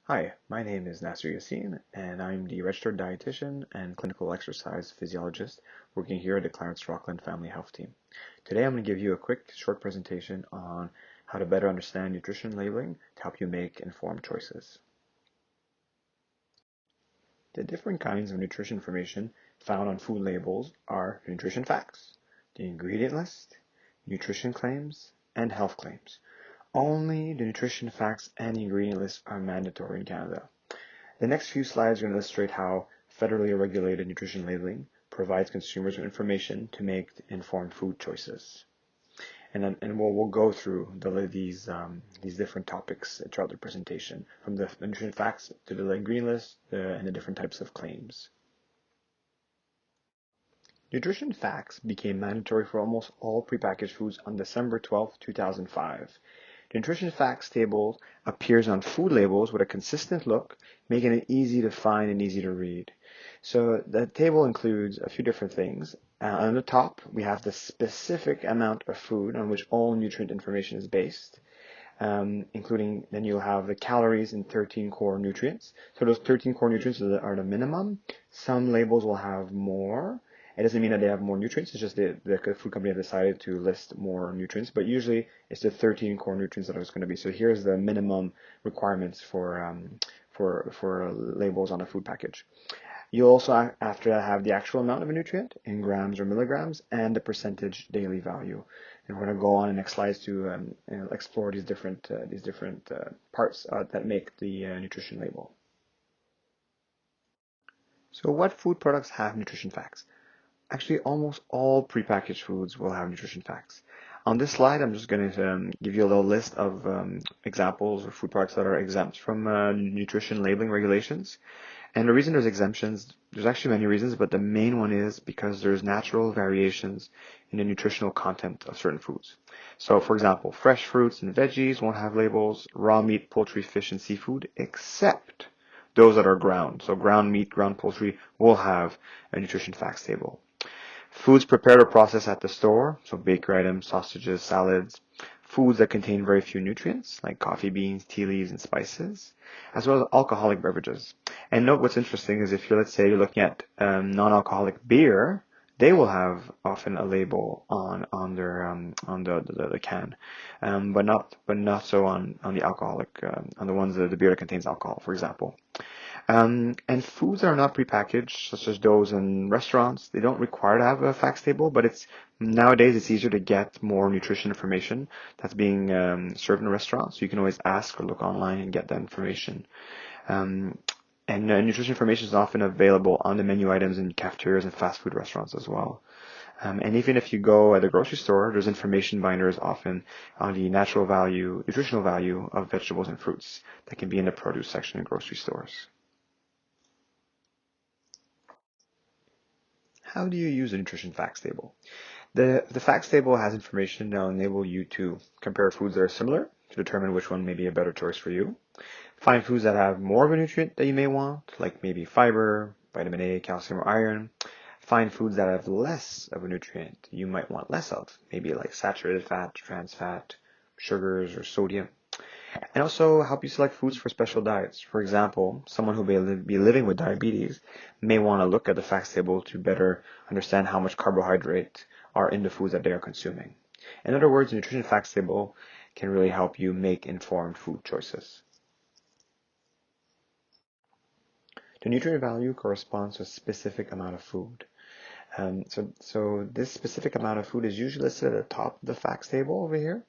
Hi, my name is Nasser Yassine, and I'm the registered dietitian and clinical exercise physiologist working here at the Clarence-Rockland Family Health Team. Today I'm going to give you a quick short presentation on how to better understand nutrition labeling to help you make informed choices. The different kinds of nutrition information found on food labels are nutrition facts, the ingredient list, nutrition claims, and health claims. Only the nutrition facts and the ingredient list are mandatory in Canada. The next few slides are going to illustrate how federally regulated nutrition labeling provides consumers with information to make informed food choices. And we'll go through these different topics throughout the presentation, from the nutrition facts to the ingredient list and the different types of claims. Nutrition facts became mandatory for almost all prepackaged foods on December 12, 2005. The nutrition facts table appears on food labels with a consistent look, making it easy to find and easy to read. So the table includes a few different things. On the top, we have the specific amount of food on which all nutrient information is based, including then you'll have the calories and 13 core nutrients. So those 13 core nutrients are the minimum. Some labels will have more. It doesn't mean that they have more nutrients, it's just the food company have decided to list more nutrients, but usually it's the 13 core nutrients that it's going to be. So here's the minimum requirements for labels on a food package. You'll also have to have the actual amount of a nutrient in grams or milligrams and the percentage daily value. And we're going to go on in the next slides to explore these different parts that make the nutrition label. So what food products have nutrition facts? Actually, almost all prepackaged foods will have nutrition facts. On this slide, I'm just going to give you a little list of examples of food products that are exempt from nutrition labeling regulations. And the reason there's exemptions, there's actually many reasons, but the main one is because there's natural variations in the nutritional content of certain foods. So, for example, fresh fruits and veggies won't have labels, raw meat, poultry, fish, and seafood, except those that are ground. So ground meat, ground poultry will have a nutrition facts table. Foods prepared or processed at the store, so bakery items, sausages, salads, foods that contain very few nutrients, like coffee beans, tea leaves, and spices, as well as alcoholic beverages. And note what's interesting is if you're, let's say, you're looking at non-alcoholic beer, they will have often a label on the can, but not so on the alcoholic on the ones the beer that contains alcohol, for example. And foods that are not prepackaged, such as those in restaurants, they don't require to have a facts table, but nowadays it's easier to get more nutrition information that's being served in a restaurant. So you can always ask or look online and get that information. And nutrition information is often available on the menu items in cafeterias and fast food restaurants as well. And even if you go at the grocery store, there's information binders often on the natural value, nutritional value of vegetables and fruits that can be in the produce section in grocery stores. How do you use a nutrition facts table? The facts table has information that will enable you to compare foods that are similar to determine which one may be a better choice for you. Find foods that have more of a nutrient that you may want, like maybe fiber, vitamin A, calcium, or iron. Find foods that have less of a nutrient you might want less of, maybe like saturated fat, trans fat, sugars, or sodium. And also help you select foods for special diets. For example, someone who may be living with diabetes may want to look at the facts table to better understand how much carbohydrate are in the foods that they are consuming. In other words, the nutrition facts table can really help you make informed food choices. The nutrient value corresponds to a specific amount of food. So this specific amount of food is usually listed at the top of the facts table over here,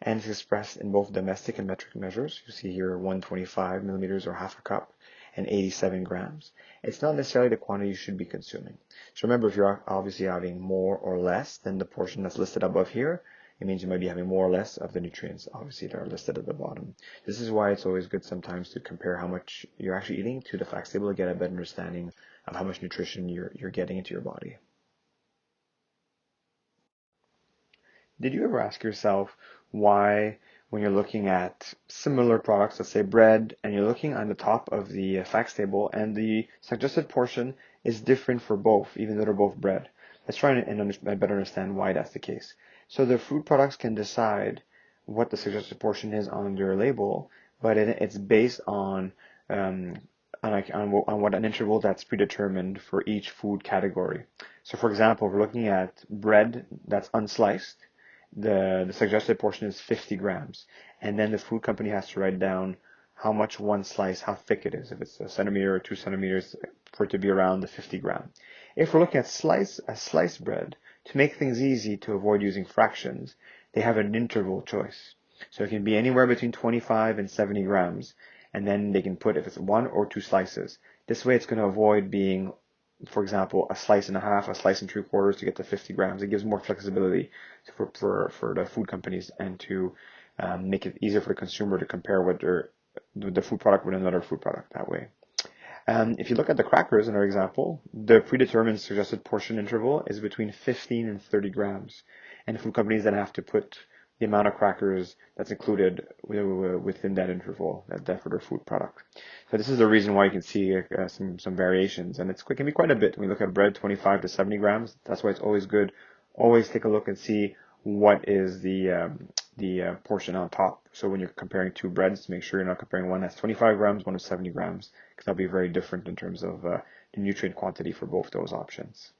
and it's expressed in both domestic and metric measures. You see here 125 millimeters or half a cup and 87 grams. It's not necessarily the quantity you should be consuming. So remember, if you're obviously having more or less than the portion that's listed above here, it means you might be having more or less of the nutrients, obviously, that are listed at the bottom. This is why it's always good sometimes to compare how much you're actually eating to the facts table to get a better understanding of how much nutrition you're getting into your body. Did you ever ask yourself why, when you're looking at similar products, let's say bread, and you're looking on the top of the facts table and the suggested portion is different for both, even though they're both bread? Let's try and better understand why that's the case. So the food products can decide what the suggested portion is on their label but it's based um, on what an interval that's predetermined for each food category. So for example, if we're looking at bread that's unsliced, the suggested portion is 50 grams. And then the food company has to write down how much one slice, how thick it is, if it's a centimeter or 2 centimeters, for it to be around the 50 gram. If we're looking at sliced bread, to make things easy to avoid using fractions, they have an interval choice. So it can be anywhere between 25 and 70 grams. And then they can put if it's one or two slices. This way it's going to avoid being, for example, a slice and a half, a slice and 3/4 to get to 50 grams. It gives more flexibility for the food companies and to make it easier for the consumer to compare the food product with another food product that way. If you look at the crackers in our example, the predetermined suggested portion interval is between 15 and 30 grams. And food companies then have to put the amount of crackers that's included within that interval that for their food product. So this is the reason why you can see some variations, and it can be quite a bit. When you look at bread, 25 to 70 grams. That's why it's always good. Always take a look and see what is the portion on top. So when you're comparing two breads, make sure you're not comparing one that's 25 grams, one that's 70 grams, because that'll be very different in terms of the nutrient quantity for both those options.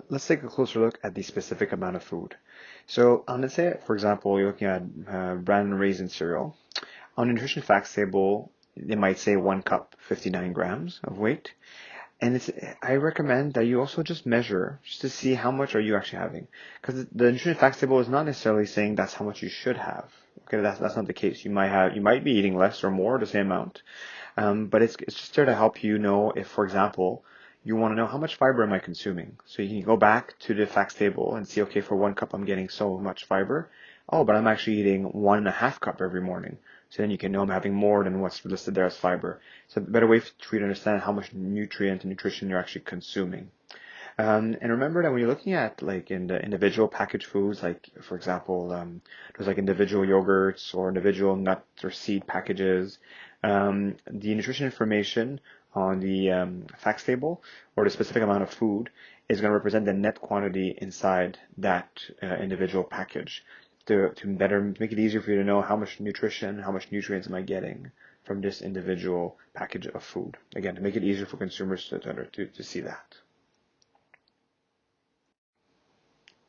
Let's take a closer look at the specific amount of food. So let's say, for example, you're looking at bran and raisin cereal. On the nutrition facts table, they might say 1 cup, 59 grams of weight. And I recommend that you also just measure just to see how much are you actually having. Because the nutrition facts table is not necessarily saying that's how much you should have. Okay, that's not the case. You might be eating less or more, the same amount. But it's just there to help you know if, for example, you want to know how much fiber am I consuming. So you can go back to the facts table and see, okay, for 1 cup I'm getting so much fiber. Oh, but I'm actually eating 1.5 cup every morning. So then you can know I'm having more than what's listed there as fiber. So a better way for you to understand how much nutrient and nutrition you're actually consuming. And remember that when you're looking at like in the individual packaged foods, like for example, there's like individual yogurts or individual nut or seed packages, the nutrition information on the facts table or the specific amount of food is going to represent the net quantity inside that individual package to better make it easier for you to know how much nutrition, how much nutrients am I getting from this individual package of food. Again, to make it easier for consumers to see that.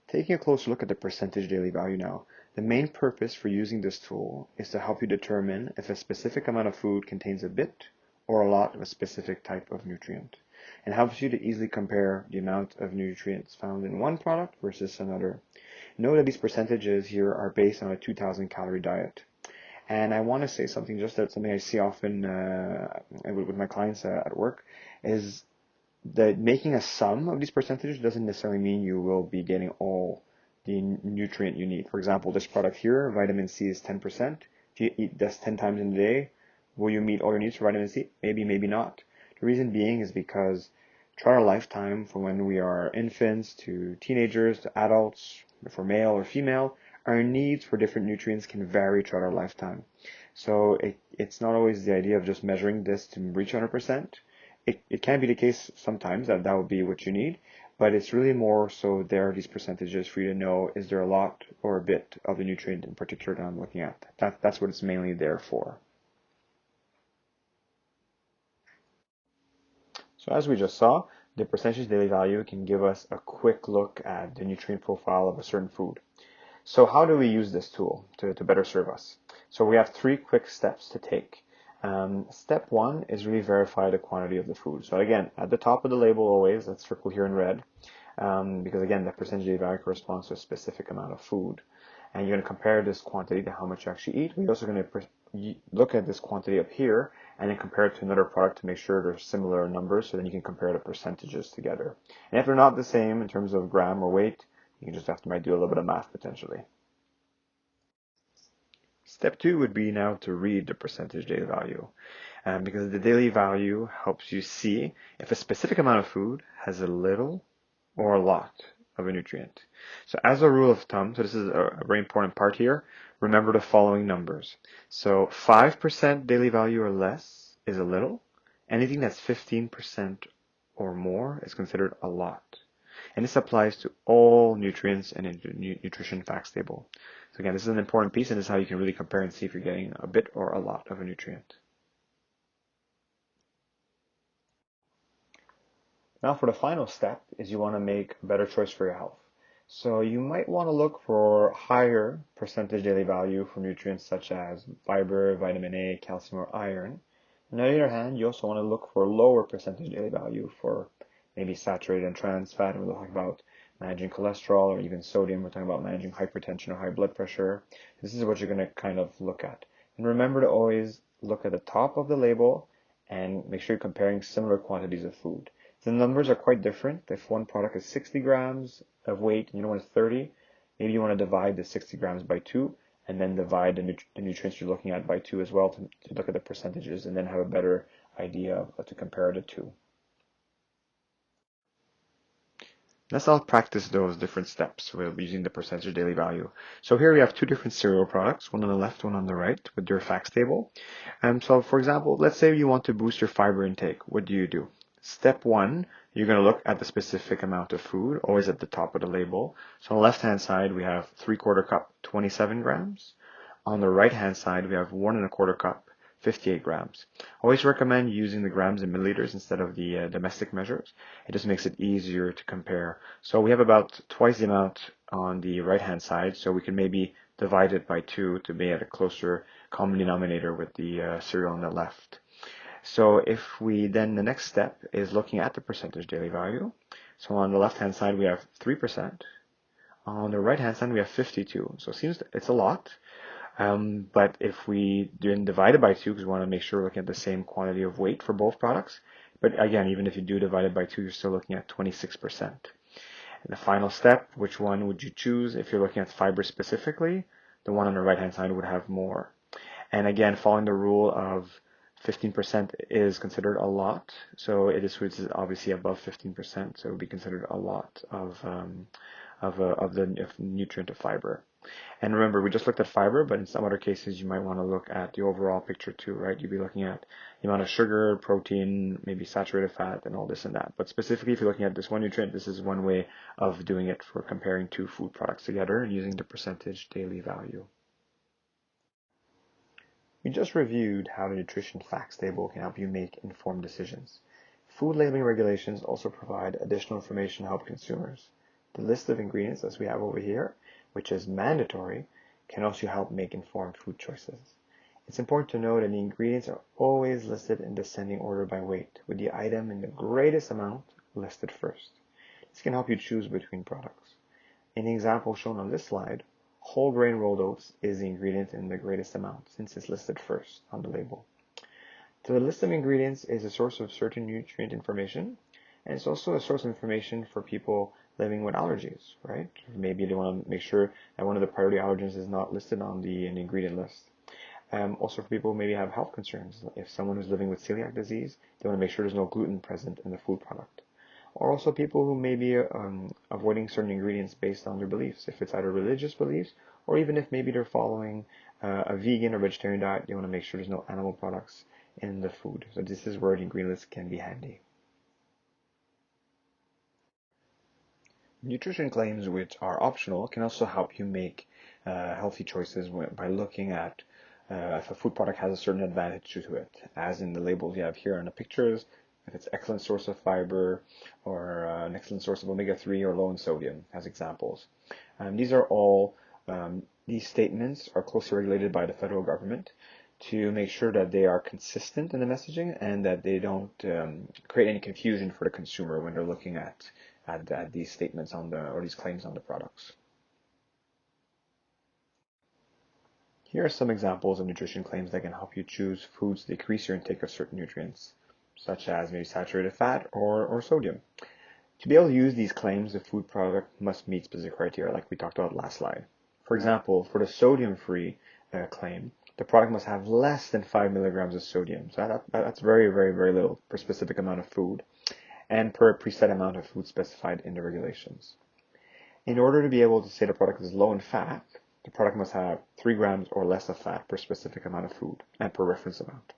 Taking a closer look at the percentage daily value now, the main purpose for using this tool is to help you determine if a specific amount of food contains a bit or a lot of a specific type of nutrient, and helps you to easily compare the amount of nutrients found in one product versus another. Note that these percentages here are based on a 2,000 calorie diet. And I want to say something, just that something I see often with my clients at work, is that making a sum of these percentages doesn't necessarily mean you will be getting all the nutrient you need. For example, this product here, vitamin C is 10%. If you eat this 10 times in a day, will you meet all your needs for vitamin C? Maybe, maybe not. The reason being is because throughout our lifetime, from when we are infants to teenagers to adults, for male or female, our needs for different nutrients can vary throughout our lifetime. So it's not always the idea of just measuring this to reach 100%. It can be the case sometimes that would be what you need, but it's really more so there are these percentages for you to know, is there a lot or a bit of the nutrient in particular that I'm looking at. That's what it's mainly there for. So as we just saw, the percentage daily value can give us a quick look at the nutrient profile of a certain food. So how do we use this tool to better serve us? So we have 3 quick steps to take. Step 1 is really verify the quantity of the food. So again, at the top of the label always, let's circle here in red, because again, the percentage daily value corresponds to a specific amount of food. And you're going to compare this quantity to how much you actually eat. We're also going to look at this quantity up here and then compare it to another product to make sure they're similar numbers, so then you can compare the percentages together. And if they're not the same in terms of gram or weight, you just might do a little bit of math potentially. Step 2 would be now to read the percentage daily value, because the daily value helps you see if a specific amount of food has a little or a lot of a nutrient. So as a rule of thumb, so this is a very important part here, remember the following numbers. So 5% daily value or less is a little. Anything that's 15% or more is considered a lot. And this applies to all nutrients and nutrition facts table. So again, this is an important piece, and this is how you can really compare and see if you're getting a bit or a lot of a nutrient. Now for the final step is you want to make a better choice for your health. So you might want to look for higher percentage daily value for nutrients such as fiber, vitamin A, calcium, or iron. And on the other hand, you also want to look for lower percentage daily value for maybe saturated and trans fat. And we're talking about managing cholesterol or even sodium. We're talking about managing hypertension or high blood pressure. This is what you're going to kind of look at. And remember to always look at the top of the label and make sure you're comparing similar quantities of food. The numbers are quite different. If one product is 60 grams of weight and you know one is 30, maybe you want to divide the 60 grams by 2 and then divide the nutrients you're looking at by 2 as well to look at the percentages and then have a better idea of to compare the two. Let's all practice those different steps with using the percentage daily value. So here we have two different cereal products, one on the left, one on the right, with their facts table. So for example, let's say you want to boost your fiber intake. What do? Step 1, you're going to look at the specific amount of food, always at the top of the label. So on the left-hand side, we have 3/4 cup, 27 grams. On the right-hand side, we have 1 1/4 cup, 58 grams. Always recommend using the grams and milliliters instead of the domestic measures. It just makes it easier to compare. So we have about twice the amount on the right-hand side, so we can maybe divide it by 2 to be at a closer common denominator with the cereal on the left. So if we then, the next step is looking at the percentage daily value. So on the left-hand side, we have 3%. On the right-hand side, we have 52. So it seems it's a lot. But if we then divide it by 2, because we want to make sure we're looking at the same quantity of weight for both products. But again, even if you do divide it by 2, you're still looking at 26%. And the final step, which one would you choose if you're looking at fiber specifically? The one on the right-hand side would have more. And again, following the rule of 15% is considered a lot, so it is obviously above 15%, so it would be considered a lot of the nutrient of fiber. And remember, we just looked at fiber, but in some other cases, you might want to look at the overall picture too, right? You'd be looking at the amount of sugar, protein, maybe saturated fat, and all this and that. But specifically, if you're looking at this one nutrient, this is one way of doing it for comparing two food products together and using the percentage daily value. We just reviewed how the nutrition facts table can help you make informed decisions. Food labeling regulations also provide additional information to help consumers. The list of ingredients, as we have over here, which is mandatory, can also help make informed food choices. It's important to note that the ingredients are always listed in descending order by weight, with the item in the greatest amount listed first. This can help you choose between products. In the example shown on this slide, whole grain rolled oats is the ingredient in the greatest amount since it's listed first on the label. The list of ingredients is a source of certain nutrient information, and it's also a source of information for people living with allergies, right? Maybe they want to make sure that one of the priority allergens is not listed on the ingredient list. Also for people who maybe have health concerns. If someone who's living with celiac disease, they want to make sure there's no gluten present in the food product. Or also people who may be avoiding certain ingredients based on their beliefs. If it's either religious beliefs, or even if maybe they're following a vegan or vegetarian diet, they want to make sure there's no animal products in the food. So this is where the ingredient list can be handy. Nutrition claims, which are optional, can also help you make healthy choices by looking at if a food product has a certain advantage to it, as in the labels you have here in the pictures, if it's excellent source of fiber or an excellent source of omega-3 or low in sodium as examples. These statements are closely regulated by the federal government to make sure that they are consistent in the messaging and that they don't create any confusion for the consumer when they're looking at these statements or these claims on the products. Here are some examples of nutrition claims that can help you choose foods to decrease your intake of certain nutrients, such as maybe saturated fat or sodium. To be able to use these claims, the food product must meet specific criteria, like we talked about last slide. For example, for the sodium-free claim, the product must have less than 5 milligrams of sodium. So that's very, very, very little per specific amount of food and per preset amount of food specified in the regulations. In order to be able to say the product is low in fat, the product must have 3 grams or less of fat per specific amount of food and per reference amount.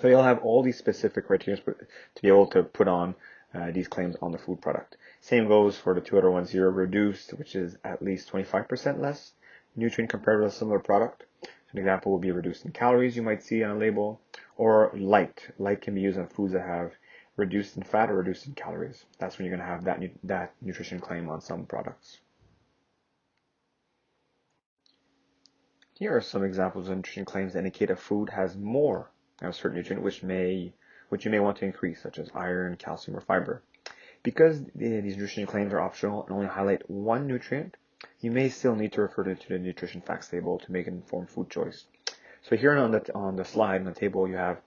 So you'll have all these specific criteria to be able to put on these claims on the food product. Same goes for the two other ones here, reduced, which is at least 25% less nutrient compared with a similar product. An example would be reduced in calories you might see on a label, or light. Light can be used on foods that have reduced in fat or reduced in calories. That's when you're going to have that nutrition claim on some products. Here are some examples of nutrition claims that indicate a food has more of a certain nutrient which you may want to increase, such as iron, calcium, or fiber. Because these nutrition claims are optional and only highlight one nutrient, you may still need to refer to the nutrition facts table to make an informed food choice. So here on the slide, on the table, you have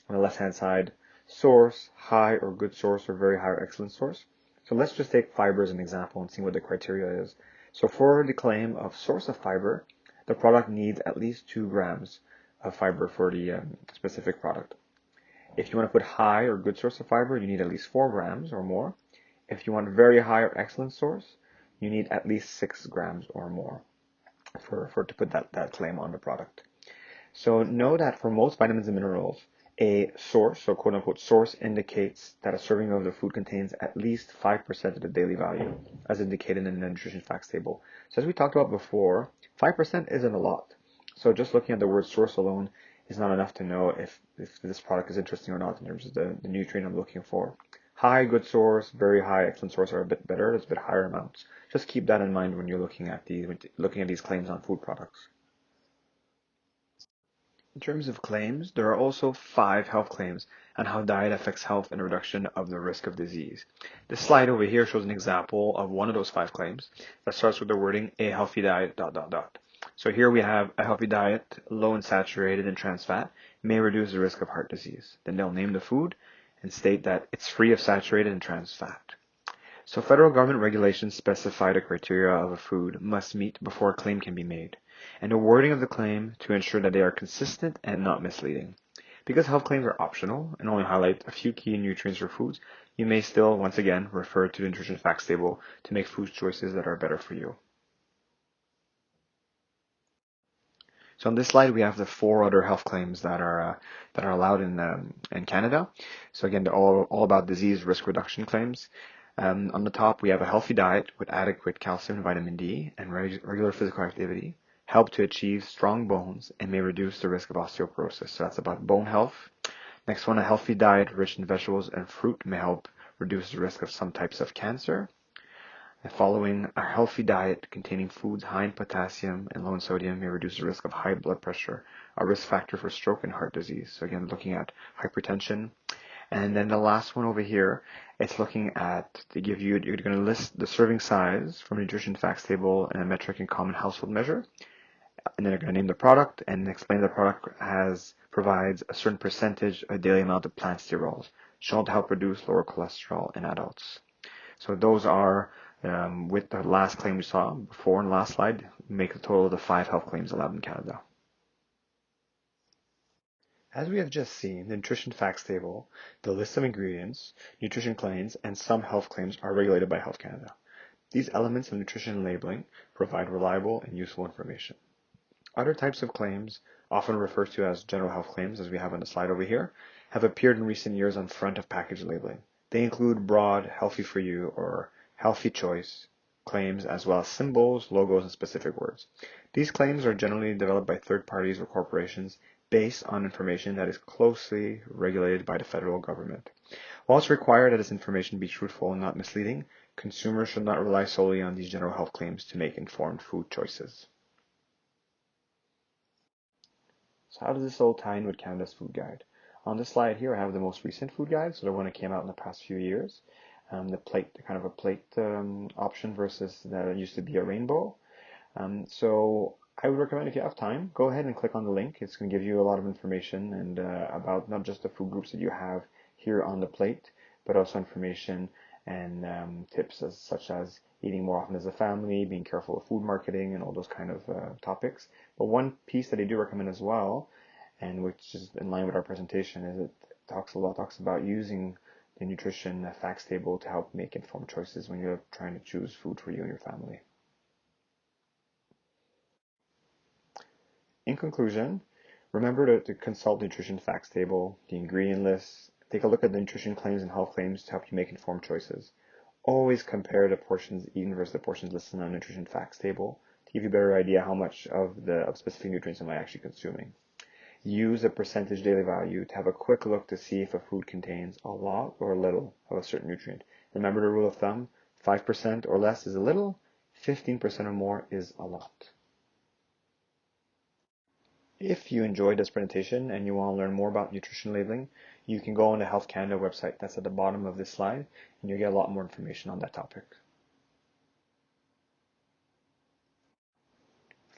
on the left-hand side, source, high or good source, or very high or excellent source. So let's just take fiber as an example and see what the criteria is. So for the claim of source of fiber, the product needs at least 2 grams of fiber for the specific product. If you want to put high or good source of fiber, you need at least 4 grams or more. If you want very high or excellent source, you need at least 6 grams or more to put that claim on the product. So know that for most vitamins and minerals, a source, so quote unquote source, indicates that a serving of the food contains at least 5% of the daily value, as indicated in the nutrition facts table. So as we talked about before, 5% isn't a lot. So just looking at the word source alone is not enough to know if this product is interesting or not in terms of the nutrient I'm looking for. High, good source, very high, excellent source are a bit better. It's a bit higher amounts. Just keep that in mind when you're looking at these claims on food products. In terms of claims, there are also 5 health claims on how diet affects health and reduction of the risk of disease. This slide over here shows an example of one of those 5 claims that starts with the wording, a healthy diet, ... So here we have a healthy diet, low in saturated and trans fat, may reduce the risk of heart disease. Then they'll name the food and state that it's free of saturated and trans fat. So federal government regulations specify the criteria of a food must meet before a claim can be made, and the wording of the claim to ensure that they are consistent and not misleading. Because health claims are optional and only highlight a few key nutrients for foods, you may still, once again, refer to the nutrition facts table to make food choices that are better for you. So on this slide, we have the 4 other health claims that are allowed in Canada. So again, they're all about disease risk reduction claims. On the top, we have a healthy diet with adequate calcium and vitamin D and regular physical activity help to achieve strong bones and may reduce the risk of osteoporosis. So that's about bone health. Next one, a healthy diet rich in vegetables and fruit may help reduce the risk of some types of cancer. And following, a healthy diet containing foods high in potassium and low in sodium may reduce the risk of high blood pressure, a risk factor for stroke and heart disease. So again, looking at hypertension. And then the last one over here, it's looking at, you're going to list the serving size from the nutrition facts table and a metric and common household measure. And then they're going to name the product and explain the product provides a certain percentage of daily amount of plant sterols, shown to help reduce lower cholesterol in adults. So those are, with the last claim we saw before in the last slide, make a total of the 5 health claims allowed in Canada. As we have just seen, the nutrition facts table, the list of ingredients, nutrition claims, and some health claims are regulated by Health Canada. These elements of nutrition labeling provide reliable and useful information. Other types of claims, often referred to as general health claims, as we have on the slide over here, have appeared in recent years on front of package labeling. They include broad, healthy for you, or healthy choice claims, as well as symbols, logos, and specific words. These claims are generally developed by third parties or corporations based on information that is closely regulated by the federal government. While it's required that this information be truthful and not misleading, consumers should not rely solely on these general health claims to make informed food choices. So how does this all tie in with Canada's food guide? On this slide here, I have the most recent food guide, so the one that came out in the past few years. The kind of a plate option versus that used to be a rainbow. So I would recommend, if you have time, go ahead and click on the link. It's going to give you a lot of information and about not just the food groups that you have here on the plate, but also information and tips such as eating more often as a family, being careful of food marketing, and all those kind of topics. But one piece that I do recommend as well, and which is in line with our presentation, is it talks about using the nutrition facts table to help make informed choices when you're trying to choose food for you and your family. In conclusion, remember to consult the nutrition facts table, the ingredient lists, take a look at the nutrition claims and health claims to help you make informed choices. Always compare the portions eaten versus the portions listed on the nutrition facts table to give you a better idea how much of specific nutrients am I actually consuming. Use a percentage daily value to have a quick look to see if a food contains a lot or a little of a certain nutrient. Remember the rule of thumb, 5% or less is a little, 15% or more is a lot. If you enjoyed this presentation and you want to learn more about nutrition labeling, you can go on the Health Canada website. That's at the bottom of this slide, and you'll get a lot more information on that topic.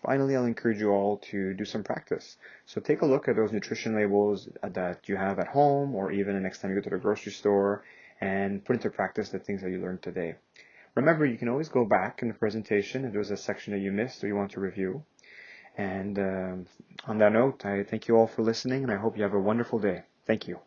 Finally, I'll encourage you all to do some practice. So take a look at those nutrition labels that you have at home, or even the next time you go to the grocery store, and put into practice the things that you learned today. Remember, you can always go back in the presentation if there's a section that you missed or you want to review. And on that note, I thank you all for listening, and I hope you have a wonderful day. Thank you.